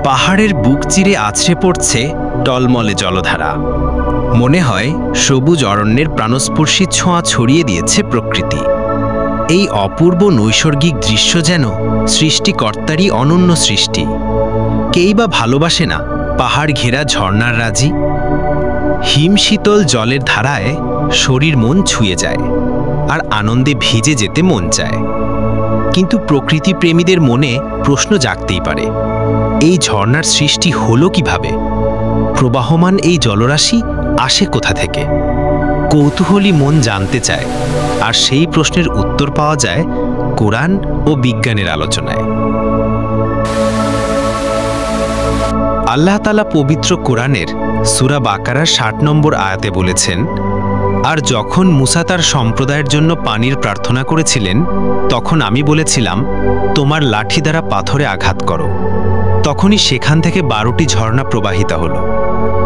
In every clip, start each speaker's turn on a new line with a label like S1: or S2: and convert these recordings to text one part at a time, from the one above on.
S1: পাহাড়ের বুক চিরে আছড়ে পড়ছে টলমলে জলধারা। মনে হয় সবুজ অরণ্যের প্রাণস্পর্শী ছোঁয়া ছড়িয়ে দিয়েছে প্রকৃতি। এই অপূর্ব নৈসর্গিক দৃশ্য যেন সৃষ্টিকর্তারই অনন্য সৃষ্টি। কেই বা ভালোবাসে না পাহাড় ঘেরা ঝর্ণার রাজি? হিমশীতল জলের ধারায় শরীর মন ছুঁয়ে যায়, আর আনন্দে ভিজে যেতে মন চায়। কিন্তু প্রকৃতি প্রেমীদের মনে প্রশ্ন জাগতেই পারে, এই ঝর্ণার সৃষ্টি হলো কিভাবে? প্রবাহমান এই জলরাশি আসে কোথা থেকে? কৌতূহলী মন জানতে চায়, আর সেই প্রশ্নের উত্তর পাওয়া যায় কোরআন ও বিজ্ঞানের আলোচনায়। আল্লাহ তাআলা পবিত্র কোরআনের সূরা বাকারার ৬০ নম্বর আয়াতে বলেছেন, আর যখন মুসা তার সম্প্রদায়ের জন্য পানির প্রার্থনা করেছিলেন, তখন আমি বলেছিলাম, তোমার লাঠি দ্বারা পাথরে আঘাত করো। তখনই সেখান থেকে ১২টি ঝর্ণা প্রবাহিত হল।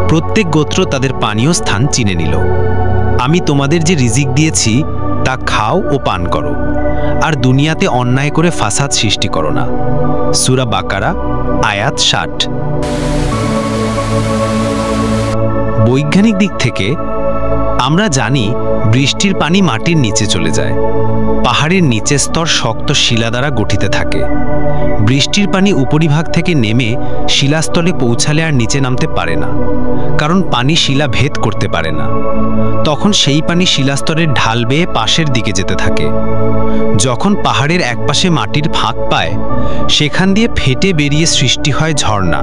S1: প্রত্যেক গোত্র তাদের পানীয় স্থান চিনে নিল। আমি তোমাদের যে রিজিক দিয়েছি তা খাও ও পান করো, আর দুনিয়াতে অন্যায় করে ফাসাদ সৃষ্টি করো না। সূরা বাকারা আয়াত ৬০। বৈজ্ঞানিক দিক থেকে আমরা জানি বৃষ্টির পানি মাটির নিচে চলে যায়। পাহাড়ের নিচের স্তর শক্ত শিলা দ্বারা গঠিত থাকে। বৃষ্টির পানি উপরিভাগ থেকে নেমে শিলাস্তলে পৌঁছালে আর নিচে নামতে পারে না, কারণ পানি শিলা ভেদ করতে পারে না। তখন সেই পানি শিলাস্তরের ঢাল বেয়ে পাশের দিকে যেতে থাকে। যখন পাহাড়ের একপাশে মাটির ফাঁক পায়, সেখান দিয়ে ফেটে বেরিয়ে সৃষ্টি হয় ঝর্ণা।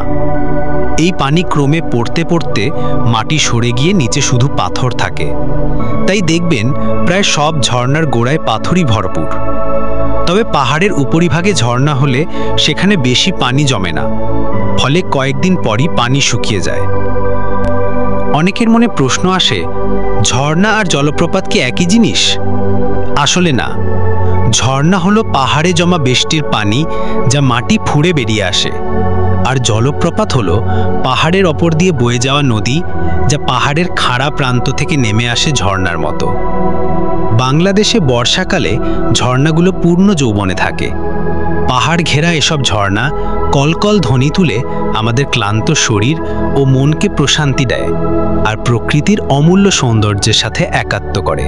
S1: এই পানি ক্রমে পড়তে পড়তে মাটি সরে গিয়ে নিচে শুধু পাথর থাকে। তাই দেখবেন প্রায় সব ঝর্ণার গোড়ায় পাথরই ভরপুর। তবে পাহাড়ের উপরিভাগে ঝর্ণা হলে সেখানে বেশি পানি জমে না, ফলে কয়েকদিন পরই পানি শুকিয়ে যায়। অনেকের মনে প্রশ্ন আসে, ঝর্ণা আর জলপ্রপাত কি একই জিনিস? আসলে না। ঝর্ণা হলো পাহাড়ে জমা বৃষ্টির পানি যা মাটি ফুঁড়ে বেরিয়ে আসে, আর জলপ্রপাত হলো পাহাড়ের ওপর দিয়ে বয়ে যাওয়া নদী যা পাহাড়ের খাড়া প্রান্ত থেকে নেমে আসে ঝর্ণার মতো। বাংলাদেশে বর্ষাকালে ঝর্ণাগুলো পূর্ণ যৌবনে থাকে। পাহাড় ঘেরা এসব ঝর্ণা কলকল ধ্বনি তুলে আমাদের ক্লান্ত শরীর ও মনকে প্রশান্তি দেয়, আর প্রকৃতির অমূল্য সৌন্দর্যের সাথে একাত্ম করে।